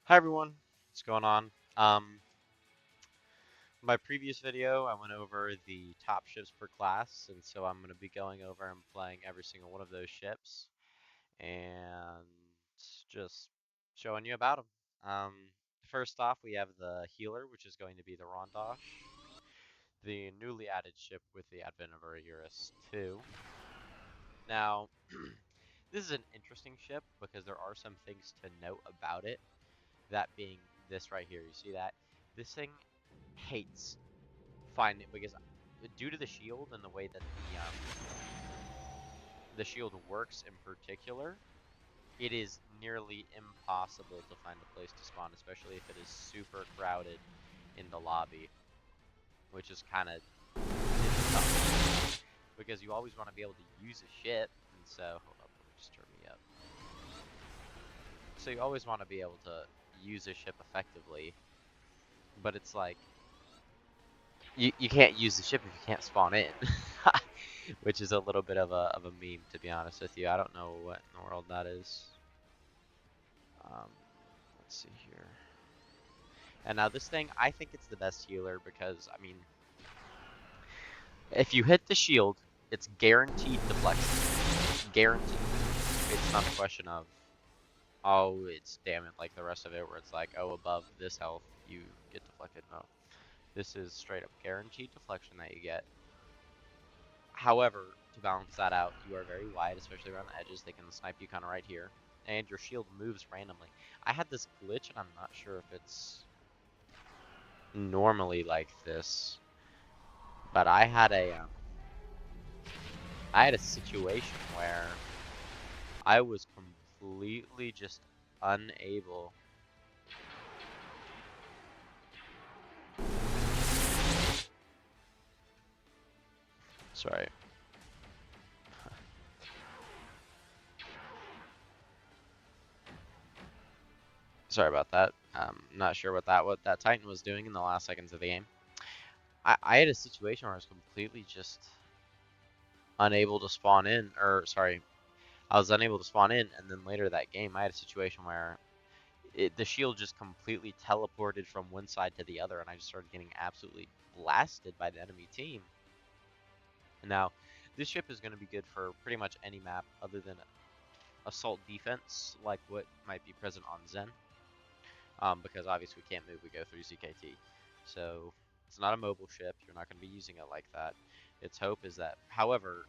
Hi everyone, what's going on? My previous video, I went over the top ships per class, and so I'm going to be going over and playing every single one of those ships and just showing you about them. First off, we have the healer, which is going to be the Rondache, the newly added ship with the advent of Eurus 2. Now, this is an interesting ship because there are some things to note about it. That being this right here, you see that? This thing hates finding because due to the shield and the way that the shield works in particular, it is nearly impossible to find a place to spawn, especially if it is super crowded in the lobby, which is kind of tough because you always want to be able to use a ship, and so hold up, let me just turn me up. So you always want to be able to use a ship effectively, but it's like you can't use the ship if you can't spawn in, which is a little bit of a meme, to be honest with you. I don't know what in the world that is. Um, let's see here. And now this thing, I think it's the best healer because I mean, if you hit the shield, it's guaranteed deflection. Guaranteed. It's not a question of oh, it's damn it like the rest of it where it's like oh above this health you get deflected. No, this is straight up guaranteed deflection that you get. However, to balance that out, you are very wide, especially around the edges. They can snipe you kind of right here. And your shield moves randomly. I had this glitch, and I'm not sure if it's normally like this, but I had a situation where I was completely just unable. Sorry. Sorry about that. Not sure what that Titan was doing in the last seconds of the game. I had a situation where I was completely just unable to spawn in, or sorry, I was unable to spawn in, and then later that game, I had a situation where the shield just completely teleported from one side to the other, and I just started getting absolutely blasted by the enemy team. Now, this ship is going to be good for pretty much any map other than assault defense, like what might be present on Zen, because obviously we can't move, we go through ZKT. So, it's not a mobile ship, you're not going to be using it like that. Its hope is that, however,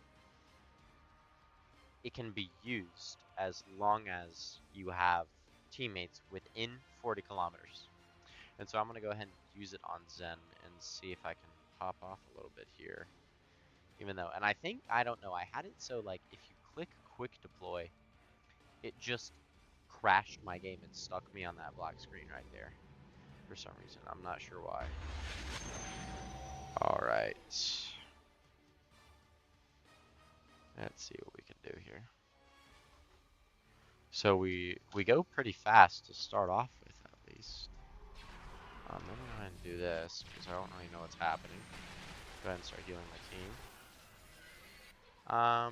it can be used as long as you have teammates within 40 kilometers. And so I'm going to go ahead and use it on Zen and see if I can pop off a little bit here. Even though, and I think, I don't know, I had it so like if you click quick deploy, it just crashed my game and stuck me on that black screen right there. For some reason, I'm not sure why. Alright. Let's see what we can do here. So we go pretty fast to start off with, at least. Let me go ahead and do this, because I don't really know what's happening. Go ahead and start healing my team. I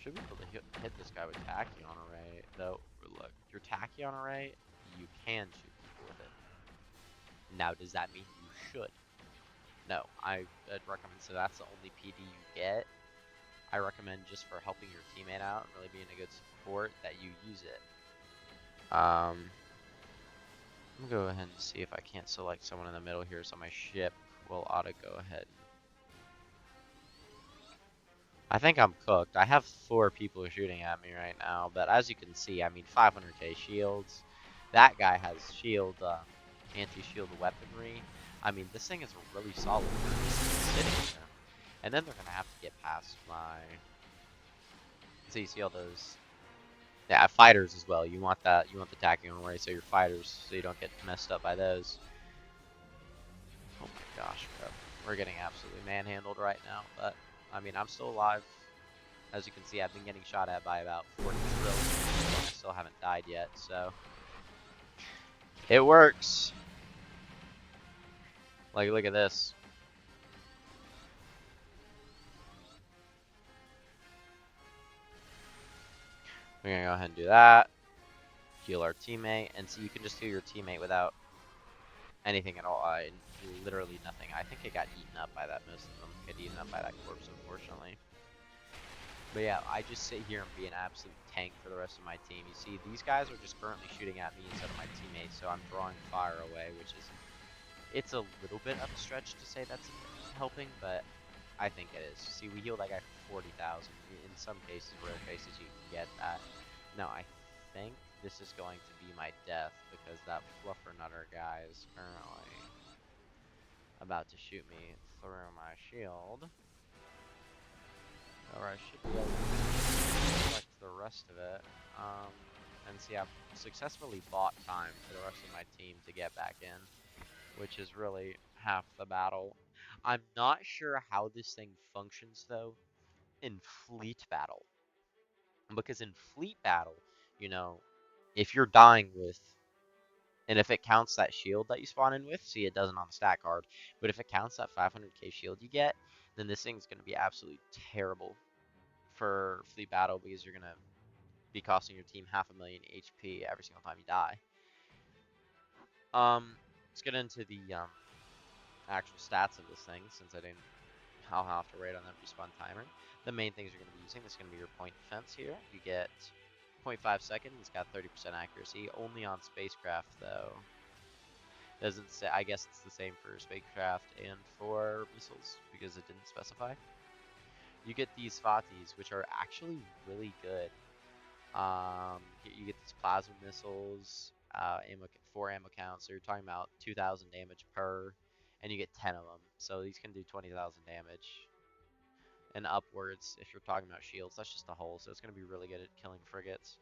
should be able to hit this guy with Tachyon Array, though. Look, your Tachyon Array, you can shoot people with it. Now, does that mean you should? No, I'd recommend, so that's the only PD you get. I recommend just for helping your teammate out and really being a good support that you use it. I'm gonna go ahead and see if I can't select someone in the middle here so my ship will auto go ahead. I think I'm cooked. I have 4 people shooting at me right now, but as you can see, I mean 500k shields. That guy has shield, anti-shield weaponry. I mean, this thing is really solid for just sitting there. And then they're gonna have to get past my. So you see all those, yeah, fighters as well. You want that. You want the Tachyon Array, so your fighters, so you don't get messed up by those. Oh my gosh, bro. We're getting absolutely manhandled right now, but I mean, I'm still alive. As you can see, I've been getting shot at by about 40 drills, and I still haven't died yet, so it works. Like, look at this. We're gonna go ahead and do that. heal our teammate, and so you can just heal your teammate without anything at all. Literally nothing. I think it got eaten up by that. Most of them get eaten up by that corpse, unfortunately. But yeah, I just sit here and be an absolute tank for the rest of my team. You see, these guys are just currently shooting at me instead of my teammates, so I'm drawing fire away, which is, it's a little bit of a stretch to say that's helping, but I think it is. See, we healed that guy for 40,000. In some cases, rare cases, you can get that. Now, I think this is going to be my death, because that fluffernutter guy is currently about to shoot me through my shield. Or I should be able to collect the rest of it. And see, I've successfully bought time for the rest of my team to get back in, which is really half the battle. I'm not sure how this thing functions, though, in fleet battle. Because in fleet battle, you know, if you're dying with, and if it counts that shield that you spawn in with, see, it doesn't on the stat card, but if it counts that 500k shield you get, then this thing's going to be absolutely terrible for fleet battle, because you're going to be costing your team 500,000 HP every single time you die. Let's get into the actual stats of this thing, since I'll have to rate on that respawn timer. The main things you're going to be using, this is going to be your point defense here. You get 0.5 seconds, it's got 30% accuracy, only on spacecraft though. Doesn't say, I guess it's the same for spacecraft and for missiles, because it didn't specify. You get these Fatis, which are actually really good. You get these plasma missiles, 4 ammo counts, so you're talking about 2,000 damage per, and you get 10 of them, so these can do 20,000 damage and upwards. If you're talking about shields, that's just a hull, so it's going to be really good at killing frigates.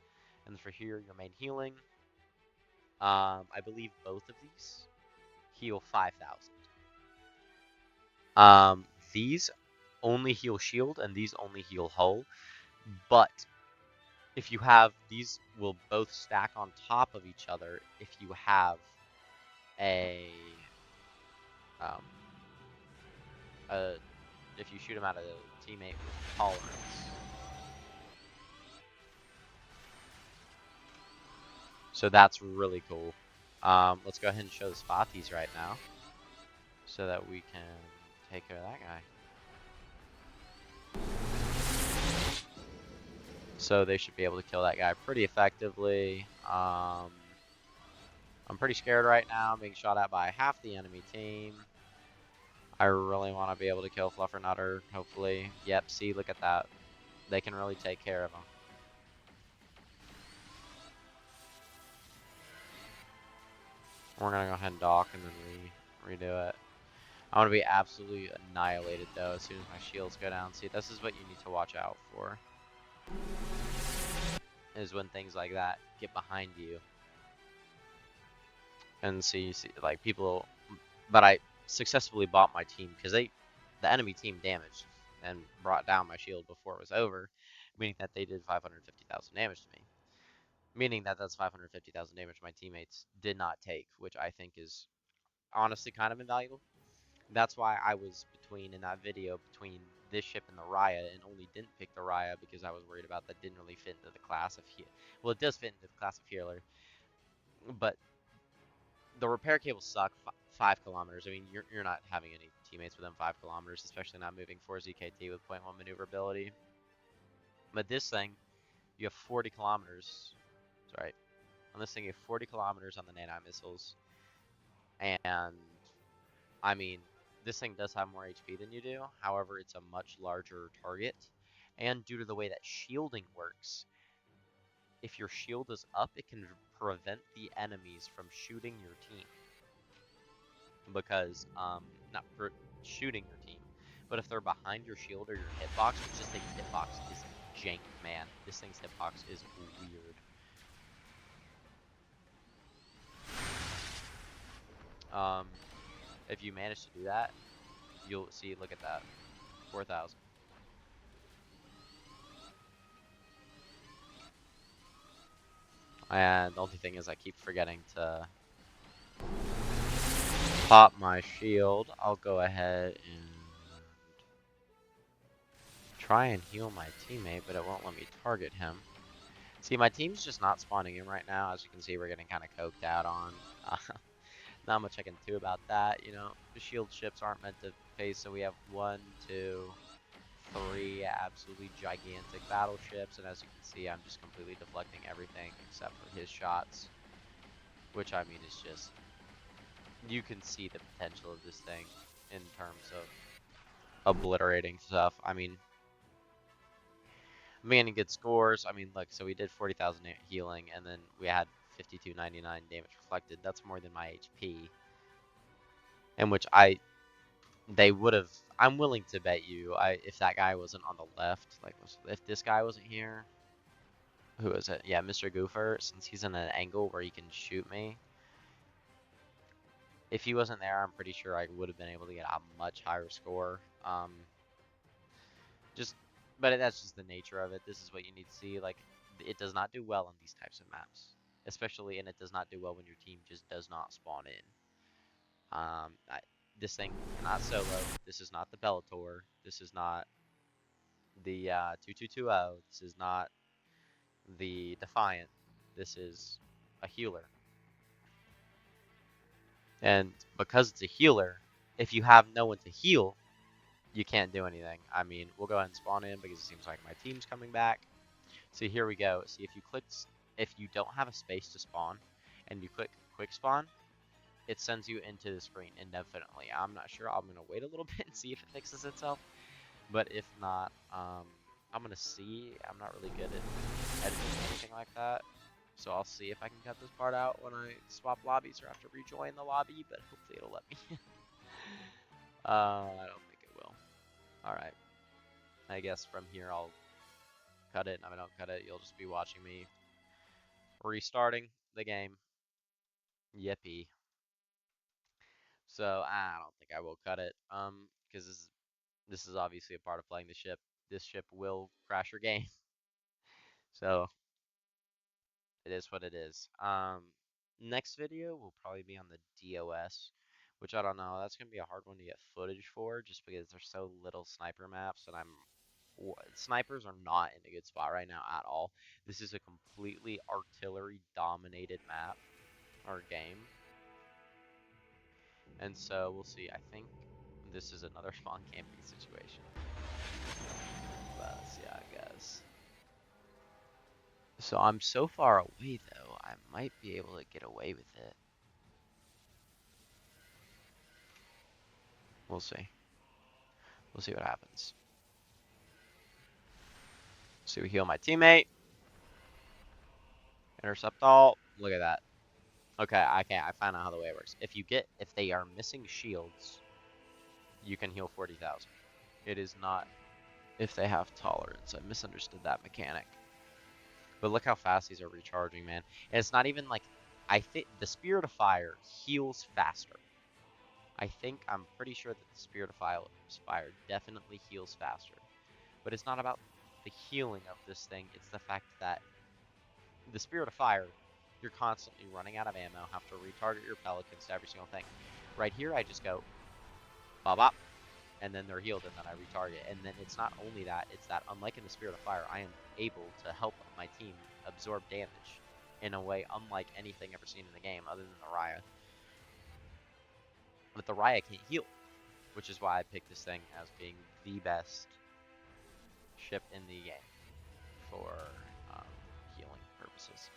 And for here, your main healing, I believe both of these heal 5,000. These only heal shield, and these only heal hull, but if you have, these will both stack on top of each other if you have a, if you shoot them at a teammate with tolerance. So that's really cool. Let's go ahead and show the Spatis right now, so that we can take care of that guy. So they should be able to kill that guy pretty effectively. I'm pretty scared right now. I'm being shot at by half the enemy team. I really want to be able to kill Fluffernutter, hopefully. Yep, see, look at that. They can really take care of him. We're going to go ahead and dock and then redo it. I want to be absolutely annihilated, though, as soon as my shields go down. See, this is what you need to watch out for, is when things like that get behind you. And see, like, people... But I successfully bought my team, because the enemy team damaged and brought down my shield before it was over, meaning that they did 550,000 damage to me. Meaning that that's 550,000 damage my teammates did not take, which I think is honestly kind of invaluable. That's why I was in that video, between this ship and the Raya, and only didn't pick the Raya because I was worried about that didn't really fit into the class of healer. Well, it does fit into the class of healer, but the repair cables suck. 5 kilometers. I mean, you're not having any teammates within 5 kilometers, especially not moving 4 ZKT with 0.1 maneuverability. But this thing, you have 40 kilometers. That's right. On this thing, you have 40 kilometers on the nano missiles. And, I mean, this thing does have more HP than you do. However, it's a much larger target. And due to the way that shielding works, if your shield is up, it can prevent the enemies from shooting your team. Because, not for shooting your team, but if they're behind your shield or your hitbox, which this thing's hitbox is jank, man. This thing's hitbox is weird. If you manage to do that, you'll see, look at that, 4,000. And the only thing is I keep forgetting to pop my shield. I'll go ahead and try and heal my teammate, but it won't let me target him. See, my team's just not spawning in right now. As you can see, we're getting kind of coked out on. Not much I can do about that. You know, the shield ships aren't meant to face, so we have 1, 2, 3 absolutely gigantic battleships, and as you can see, I'm just completely deflecting everything except for his shots, which I mean is just, you can see the potential of this thing in terms of obliterating stuff. I mean, I'm getting good scores. I mean, look, so we did 40,000 healing, and then we had 5299 damage reflected. That's more than my HP, in which they would have. I'm willing to bet you, if that guy wasn't on the left, like if this guy wasn't here, who is it? Yeah, Mr. Goofer, since he's in an angle where he can shoot me. If he wasn't there, I'm pretty sure I would have been able to get a much higher score. Just, but that's just the nature of it. This is what you need to see. Like, it does not do well on these types of maps, especially, and it does not do well when your team just does not spawn in. This thing cannot solo. This is not the Bellator. This is not the 2220. This is not the Defiant. This is a healer. And because it's a healer, if you have no one to heal, you can't do anything. I mean, we'll go ahead and spawn in because it seems like my team's coming back. So here we go. See, if you don't have a space to spawn and you click quick spawn, it sends you into the screen indefinitely. I'm not sure. I'm going to wait a little bit and see if it fixes itself. But if not, I'm going to see. I'm not really good at editing anything like that. So I'll see if I can cut this part out when I swap lobbies or have to rejoin the lobby, but hopefully it'll let me. I don't think it will. Alright. I guess from here I'll cut it, and if I don't cut it, you'll just be watching me restarting the game. Yippee. So I don't think I will cut it, because this is obviously a part of playing the ship. This ship will crash your game, so it is what it is. Next video will probably be on the DOS, which I don't know. That's gonna be a hard one to get footage for, just because there's so little sniper maps, and snipers are not in a good spot right now at all. This is a completely artillery dominated map or game, and so we'll see. I think this is another spawn camping situation. But yeah, I guess. So I'm so far away though, I might be able to get away with it. We'll see. We'll see what happens. So we heal my teammate. Intercept all. Look at that. Okay, I found out how the way it works. If they are missing shields, you can heal 40,000. It is not if they have tolerance. I misunderstood that mechanic. But look how fast these are recharging, man. And it's not even like, I think the Spirit of Fire heals faster. I'm pretty sure that the Spirit of Fire definitely heals faster. But it's not about the healing of this thing. It's the fact that the Spirit of Fire, you're constantly running out of ammo, have to retarget your pelicans to every single thing. Right here, I just go, bop bop, and then they're healed, and then I retarget. And then it's not only that, it's that unlike in the Spirit of Fire, I am able to help my team absorb damage in a way unlike anything ever seen in the game other than the Raya. But the Raya can't heal, which is why I picked this thing as being the best ship in the game for healing purposes.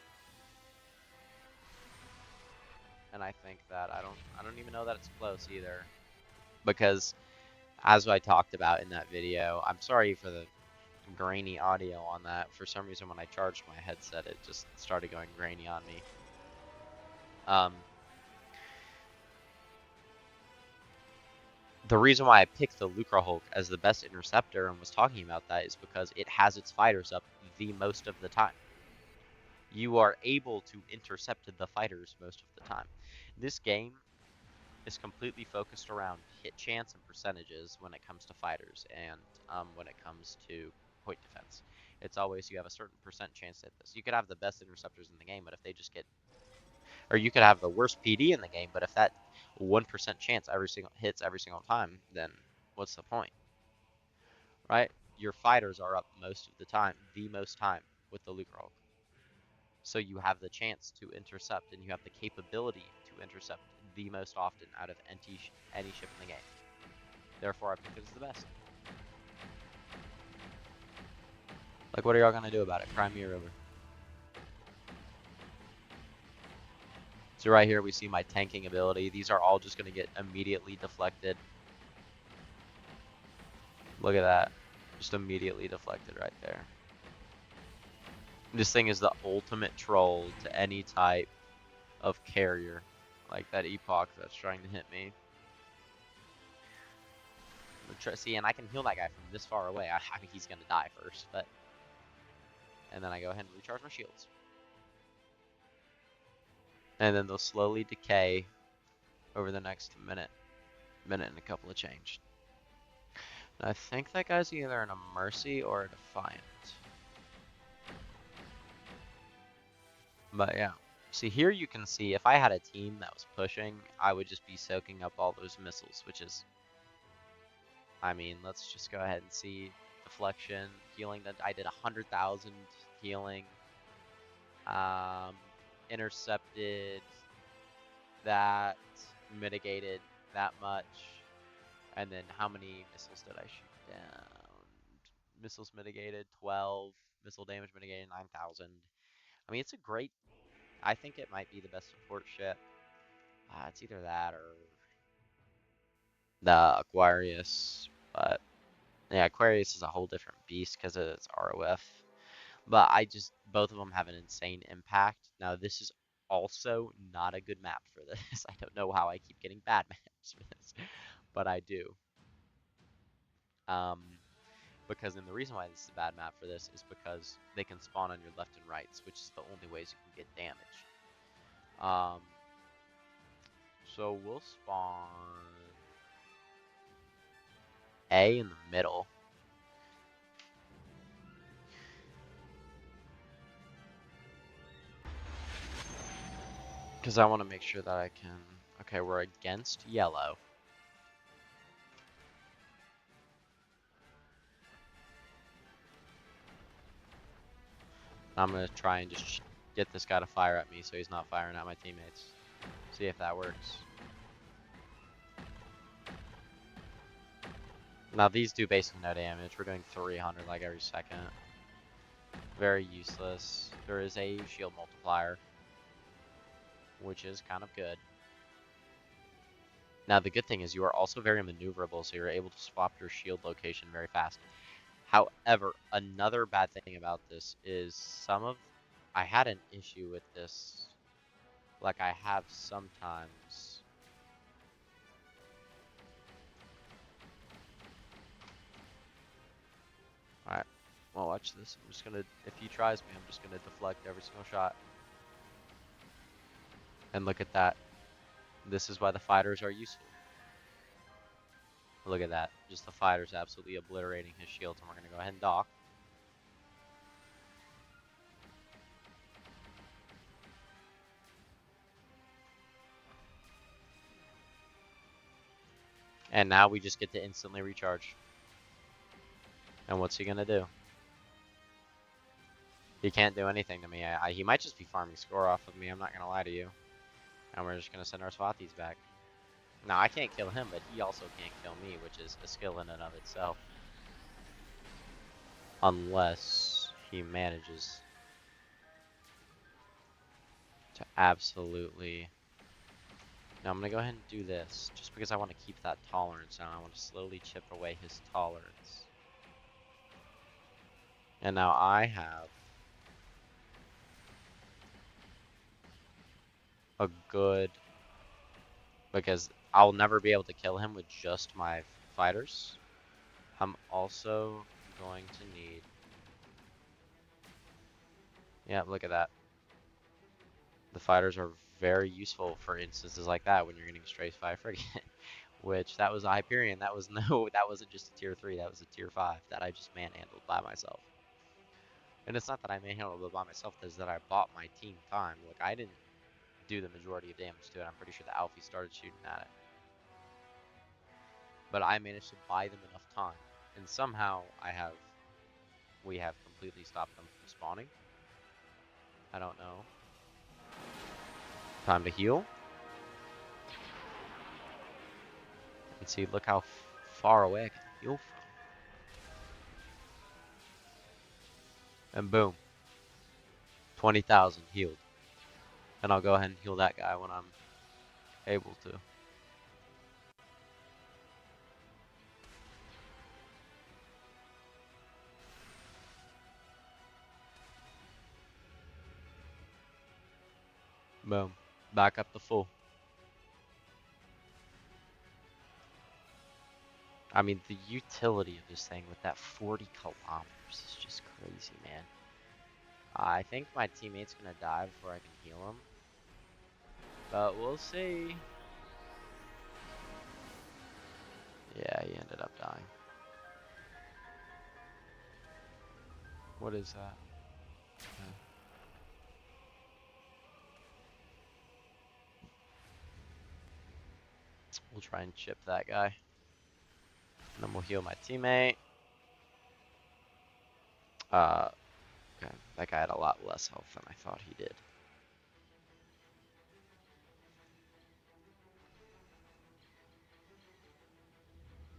And I think that I don't even know that it's close either, because as I talked about in that video, I'm sorry for the grainy audio on that. For some reason, when I charged my headset, it just started going grainy on me. The reason why I picked the Lucra Hulk as the best interceptor and was talking about that is because it has its fighters up the most of the time. You are able to intercept the fighters most of the time. This game is completely focused around hit chance and percentages when it comes to fighters, and when it comes to point defense. It's always you have a certain percent chance to hit this. You could have the best interceptors in the game, but if they just get, or you could have the worst PD in the game, but if that 1% chance hits every single time, then what's the point, right? Your fighters are up most of the time, the most time with the Lucra Hulk. So you have the chance to intercept, and you have the capability to intercept the most often out of any ship in the game. Therefore, I pick it as the best. Like, what are y'all gonna do about it? Cry me a river. So right here we see my tanking ability. These are all just gonna get immediately deflected. Look at that. Just immediately deflected right there. This thing is the ultimate troll to any type of carrier. Like that epoch that's trying to hit me. See, and I can heal that guy from this far away. I mean, he's gonna die first, but... And then I go ahead and recharge my shields. And then they'll slowly decay over the next minute and a couple of change. And I think that guy's either in a Mercy or a Defiant. But yeah. See, here you can see if I had a team that was pushing, I would just be soaking up all those missiles, which is... I mean, let's just go ahead and see. Deflection, healing, that I did 100,000 healing. Intercepted that, mitigated that much. And then how many missiles did I shoot down? Missiles mitigated, 12. Missile damage mitigated, 9,000. I mean, it's a great... I think it might be the best support ship. It's either that or the Aquarius. But yeah, Aquarius is a whole different beast because of its ROF. But both of them have an insane impact. Now, this is also not a good map for this. I don't know how I keep getting bad maps for this, but I do. Because then the reason why this is a bad map for this is because they can spawn on your left and rights, which is the only ways you can get damage. So we'll spawn A in the middle. Because I want to make sure that I can... Okay, we're against yellow. I'm going to try and just get this guy to fire at me so he's not firing at my teammates. See if that works. Now these do basically no damage. We're doing 300 like every second. Very useless. There is a shield multiplier, which is kind of good. Now the good thing is you are also very maneuverable, so you're able to swap your shield location very fast. However, another bad thing about this is I had an issue with this, like I have sometimes. Alright, well watch this. I'm just gonna, if he tries me, I'm just gonna deflect every single shot. And look at that. This is why the fighters are useful. Look at that. Just the fighters absolutely obliterating his shields, and we're gonna go ahead and dock. And now we just get to instantly recharge. And what's he gonna do? He can't do anything to me. He might just be farming score off of me, I'm not gonna lie to you. And we're just gonna send our Swathis back. Now, I can't kill him, but he also can't kill me, which is a skill in and of itself. Unless he manages to absolutely... Now, I'm gonna go ahead and do this, just because I want to keep that tolerance down. I want to slowly chip away his tolerance. And now I have a good... Because I'll never be able to kill him with just my fighters. I'm also going to need... Yeah, look at that. The fighters are very useful for instances like that when you're getting Strafe 5 frigate. Which, that was a Hyperion. That wasn't just a tier 3, that was a tier 5 that I just manhandled by myself. And it's not that I manhandled it by myself, it's that I bought my team time. Look, I didn't do the majority of damage to it. I'm pretty sure the Alfie started shooting at it. But I managed to buy them enough time. And somehow we have completely stopped them from spawning. I don't know. Time to heal. And see, look how far away I can heal from. And boom. 20,000 healed. And I'll go ahead and heal that guy when I'm able to. Boom. Back up to full. I mean, the utility of this thing with that 40 kilometers is just crazy, man. I think my teammate's gonna die before I can heal him. But we'll see. Yeah, he ended up dying. What is that? Okay. We'll try and chip that guy. And then we'll heal my teammate. Okay. That guy had a lot less health than I thought he did.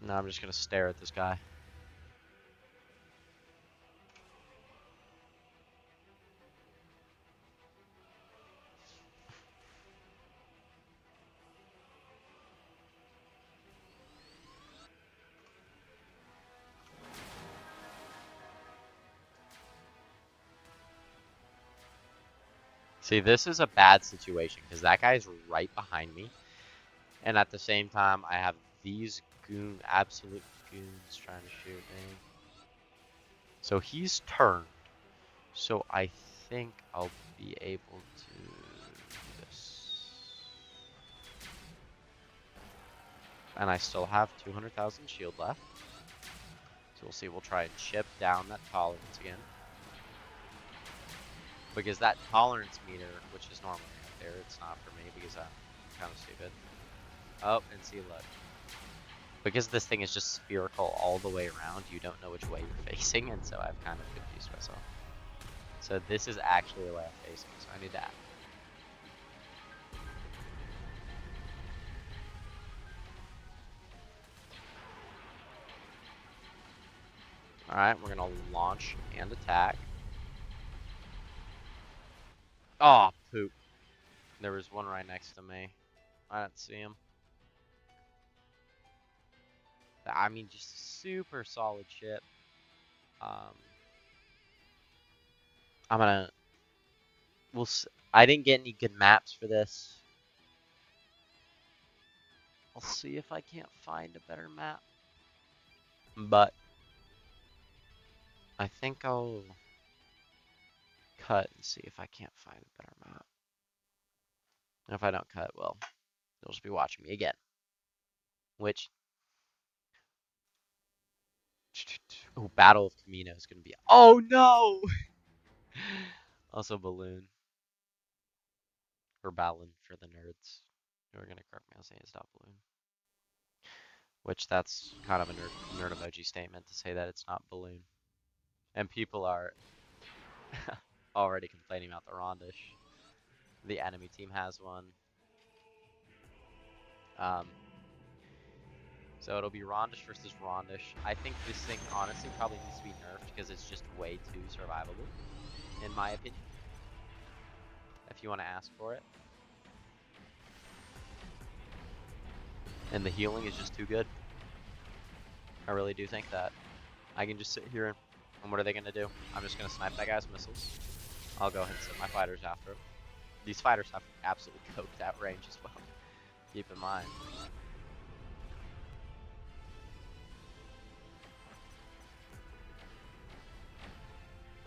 Now I'm just gonna stare at this guy. See, this is a bad situation because that guy's right behind me. And at the same time, I have these absolute goons trying to shoot me. So he's turned. So I think I'll be able to do this. And I still have 200,000 shield left. So we'll see, we'll try and chip down that tolerance again. Because that tolerance meter, which is normally right there, it's not for me because I'm kind of stupid. Oh, and see, look. Because this thing is just spherical all the way around, you don't know which way you're facing, and so I've kind of confused myself. So this is actually the way I'm facing, so I need that. Alright, we're gonna launch and attack. Oh, poop. There was one right next to me. I didn't see him. I mean, just super solid ship. I'm gonna... I didn't get any good maps for this. I'll see if I can't find a better map. But I think I'll cut and see if I can't find a better map. And if I don't cut, well, you'll just be watching me again. Which... Oh, Battle of Camino is gonna be... Oh, no! Also, Balloon. Or Balloon for the nerds who are gonna correct me on saying it's not Balloon. Which that's kind of a nerd emoji statement to say that it's not Balloon. And people are already complaining about the Rondache. The enemy team has one. So it'll be Rondache versus Rondache. I think this thing honestly probably needs to be nerfed because it's just way too survivable, in my opinion. If you want to ask for it. And the healing is just too good. I really do think that. I can just sit here and what are they going to do? I'm just going to snipe that guy's missiles. I'll go ahead and send my fighters after him. These fighters have absolutely coked that range as well. Keep in mind.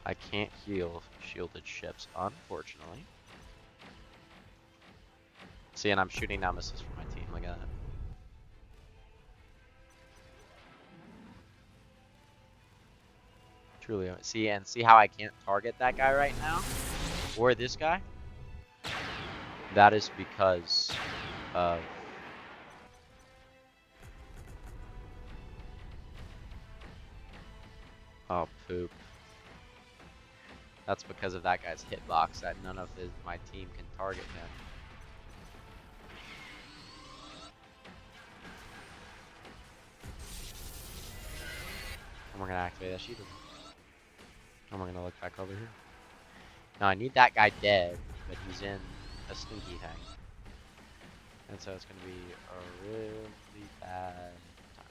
I can't heal shielded ships, unfortunately. See, and I'm shooting down missiles for my team. Look at that. Truly, see, and see how I can't target that guy right now? Or this guy? That is because of... Oh, poop. That's because of that guy's hitbox that none of my team can target him. And we're gonna activate that shield. And we're gonna look back over here. Now I need that guy dead, but he's in a stinky thing. And so it's gonna be a really bad time.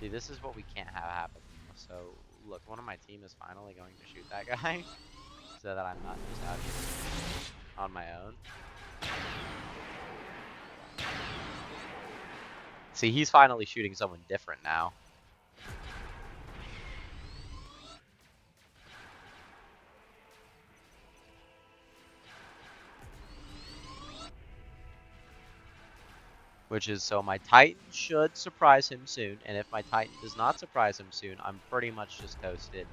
See, this is what we can't have happen. So, look, one of my team is finally going to shoot that guy, so that I'm not just out here on my own. See, he's finally shooting someone different now. Which is, so my Titan should surprise him soon, and if my Titan does not surprise him soon, I'm pretty much just toasted.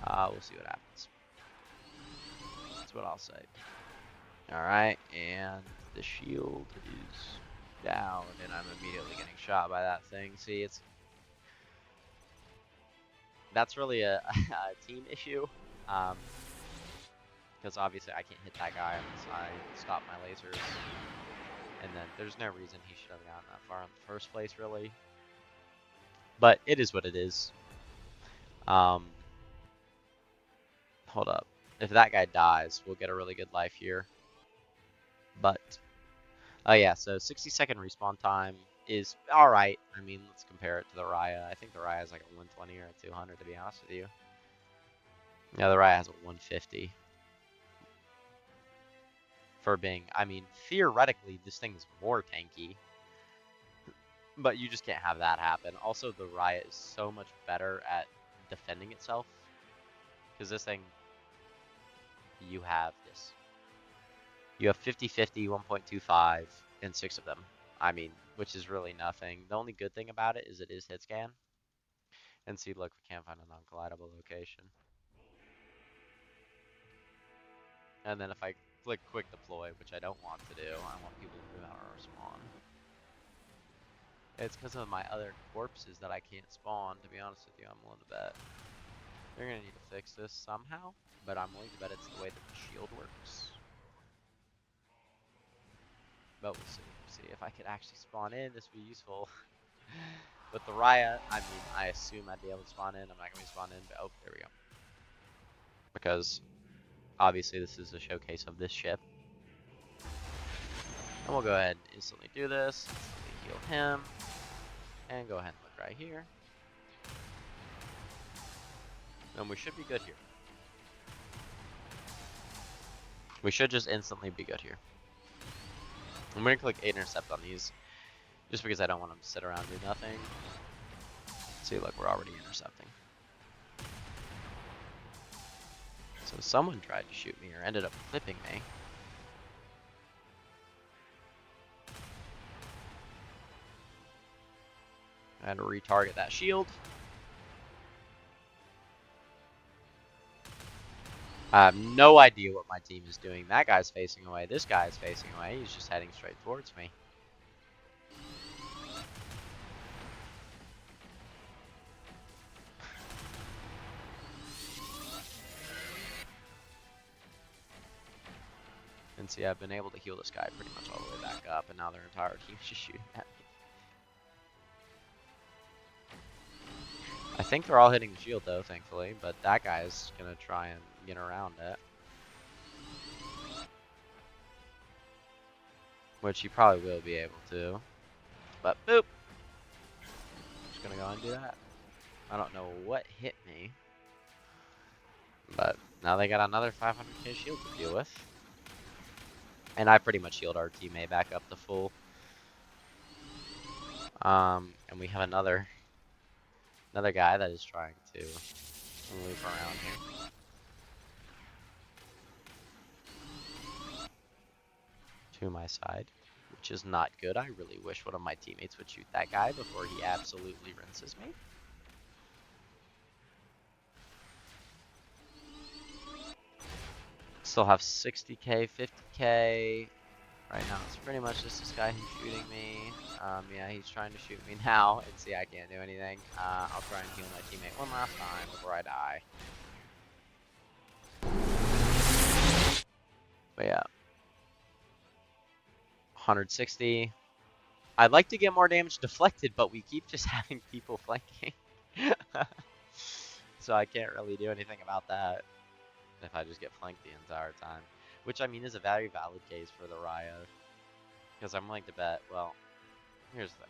We'll see what happens. That's what I'll say. Alright, and the shield is down, and I'm immediately getting shot by that thing. See, that's really a team issue, because obviously I can't hit that guy unless I stop my lasers. And then there's no reason he should have gotten that far in the first place, really. But it is what it is. Hold up. If that guy dies, we'll get a really good life here. But, oh yeah, so 60-second respawn time is alright. I mean, let's compare it to the Raya. I think the Raya is like a 120 or a 200, to be honest with you. Yeah, the Raya has a 150. For being, I mean, theoretically, this thing is more tanky. But you just can't have that happen. Also, the Riot is so much better at defending itself. Because this thing, you have this. You have 50-50, 1.25, and 6 of them. I mean, which is really nothing. The only good thing about it is hit scan. And see, look, we can't find a non-collidable location. And then if I click quick deploy, which I don't want to do, I want people to move out or spawn. It's because of my other corpses that I can't spawn, to be honest with you. I'm willing to bet. They're going to need to fix this somehow, but I'm willing to bet it's the way that the shield works. But we'll see. See if I could actually spawn in, this would be useful. With the Raya, I mean, I assume I'd be able to spawn in. I'm not going to be spawned in, but oh, there we go. Because, obviously, this is a showcase of this ship. And we'll go ahead and instantly do this. Instantly heal him. And go ahead and look right here. And we should be good here. We should just instantly be good here. I'm going to click 8 intercept on these. Just because I don't want them to sit around and do nothing. See, look, we're already intercepting. So someone tried to shoot me or ended up clipping me. I had to retarget that shield. I have no idea what my team is doing. That guy's facing away. This guy's facing away. He's just heading straight towards me. And see, I've been able to heal this guy pretty much all the way back up, and now their entire team's just shooting at me. I think they're all hitting the shield though, thankfully, but that guy's gonna try and get around it. Which he probably will be able to. But boop! Just gonna go and do that. I don't know what hit me. But now they got another 500k shield to deal with. And I pretty much healed our teammate back up to full. And we have another guy that is trying to move around here. To my side, which is not good. I really wish one of my teammates would shoot that guy before he absolutely rinses me. Still have 60k, 50k. Right now, it's pretty much just this guy who's shooting me. Yeah, he's trying to shoot me now. And see, I can't do anything. I'll try and heal my teammate one last time before I die. But yeah, 160. I'd like to get more damage deflected, but we keep just having people flanking. So I can't really do anything about that if I just get flanked the entire time. Which, I mean, is a very valid case for the Ryo. Because I'm willing to bet, well, here's the thing.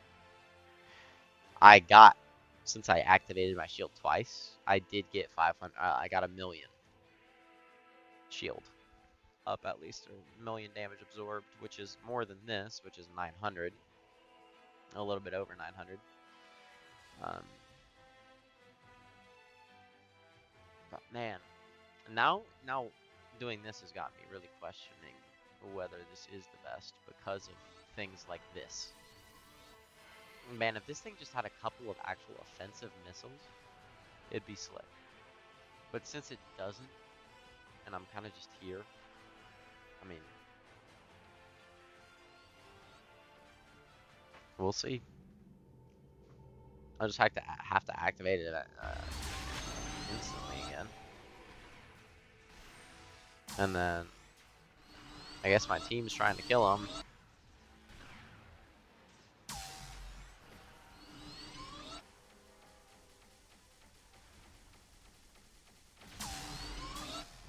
I got, since I activated my shield twice, I did get 500, I got 1,000,000 shield up at least, or 1,000,000 damage absorbed, which is more than this, which is 900. A little bit over 900. But man, now doing this has got me really questioning whether this is the best because of things like this. Man, if this thing just had a couple of actual offensive missiles, it'd be slick. But since it doesn't, and I'm kind of just here, I mean, we'll see. I'll just have to activate it instantly again. And then, I guess my team's trying to kill him.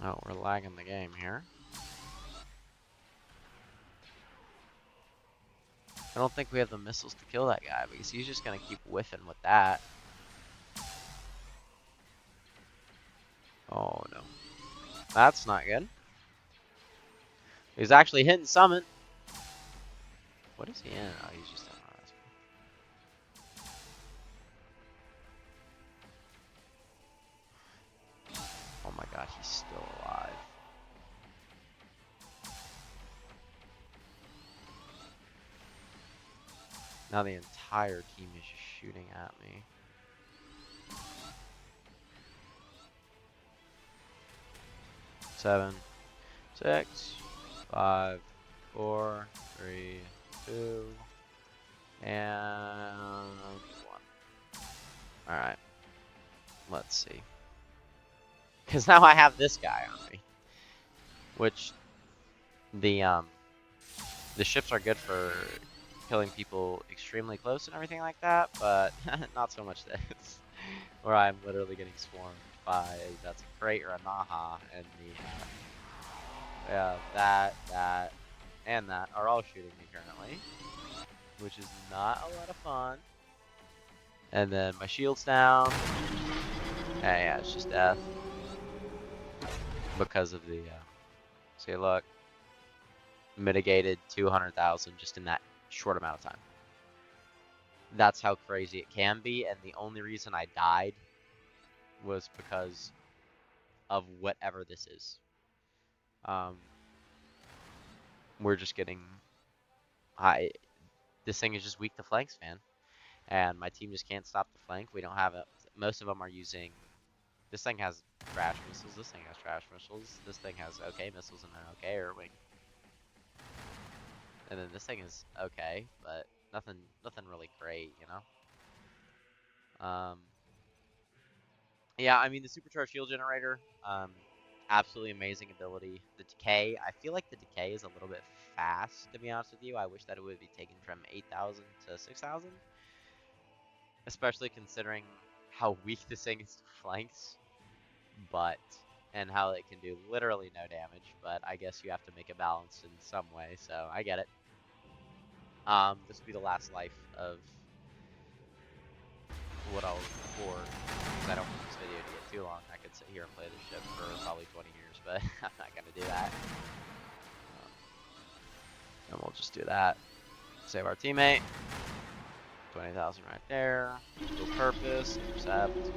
Oh, we're lagging the game here. I don't think we have the missiles to kill that guy because he's just going to keep whiffing with that. Oh, no. That's not good. He's actually hitting summon. What is he in? Oh, he's just in RS. Oh my god, he's still alive. Now the entire team is just shooting at me. Seven, 6, 5, 4, 3, 2, and 1. Alright. Let's see. Because now I have this guy on me. Which, the ships are good for killing people extremely close and everything like that, but not so much this. Where I'm literally getting swarmed by, that's a crate or a Naha, and that, and that are all shooting me currently, which is not a lot of fun. And then my shield's down. Yeah, it's just death. Because of the, see, look, mitigated 200,000 just in that short amount of time. That's how crazy it can be, and the only reason I died was because of whatever this is. We're just getting this thing is just weak to flanks, man. And my team just can't stop the flank. We don't have it. Most of them are using, this thing has trash missiles, this thing has trash missiles, this thing has okay missiles and an okay air wing. And then this thing is okay, but nothing really great, you know? Yeah, I mean, the supercharged shield generator, absolutely amazing ability. The decay, I feel like the decay is a little bit fast, to be honest with you. I wish that it would be taken from 8,000 to 6,000. Especially considering how weak this thing is to flanks. And how it can do literally no damage, but I guess you have to make it balanced in some way, so I get it. This will be the last life of what I'll record, because I don't want this video to get too long. I could sit here and play this ship for probably 20 years, but I'm not going to do that. And we'll just do that. Save our teammate. 20,000 right there. Dual purpose, intercept.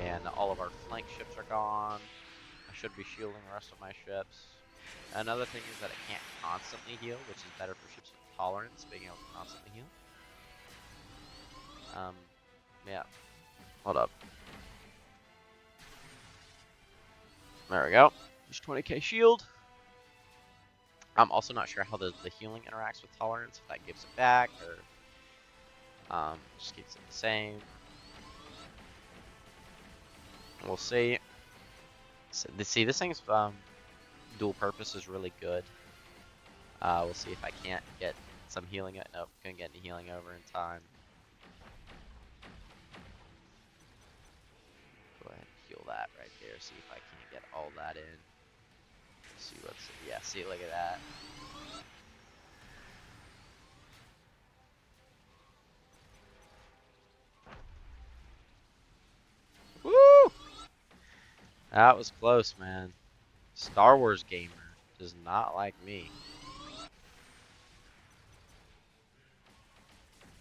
And all of our flank ships are gone. I should be shielding the rest of my ships. Another thing is that it can't constantly heal, which is better for ships with tolerance, being able to constantly heal. Yeah. Hold up. There we go. There's 20k shield. I'm also not sure how the healing interacts with tolerance, if that gives it back, or just keeps it the same. We'll see. So, see, this thing's Dual purpose is really good. We'll see if I can't get some healing. Nope, couldn't get any healing over in time. Go ahead and heal that right there. See if I can't get all that in. See what's, yeah, see, look at that. Woo! That was close, man. Star Wars gamer does not like me.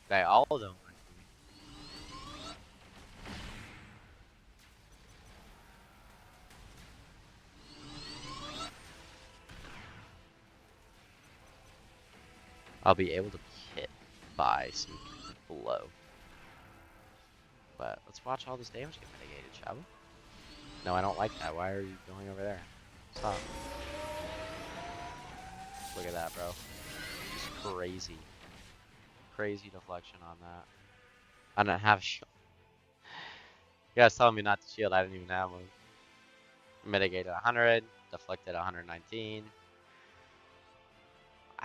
They all don't like me. I'll be able to be hit by some blow. But let's watch all this damage get mitigated, shall we? No, I don't like that. Why are you going over there? Stop. Look at that, bro. Just crazy. Crazy deflection on that. I don't have a shield. You guys telling me not to shield. I didn't even have one. Mitigated 100. Deflected 119.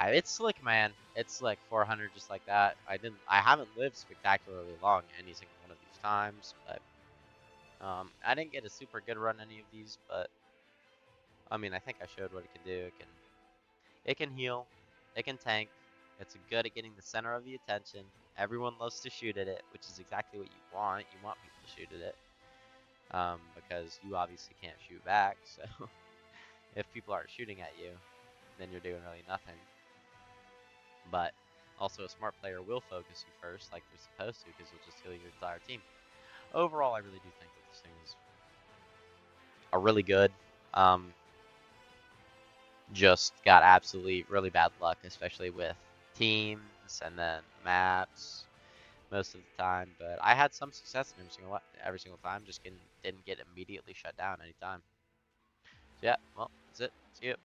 It's slick, man. It's like 400 just like that. I haven't lived spectacularly long any single one of these times, but I didn't get a super good run any of these, but I mean, I think I showed what it can do. It can heal, it can tank. It's good at getting the center of the attention. Everyone loves to shoot at it, which is exactly what you want. You want people to shoot at it, because you obviously can't shoot back. So if people aren't shooting at you, then you're doing really nothing. But also, a smart player will focus you first, like they're supposed to, because you'll just heal your entire team. Overall, I really do think that this thing is a really good. Just got absolutely really bad luck, especially with teams and then maps most of the time. But I had some success in every single time. Just didn't get immediately shut down anytime. So yeah, well, that's it. See you.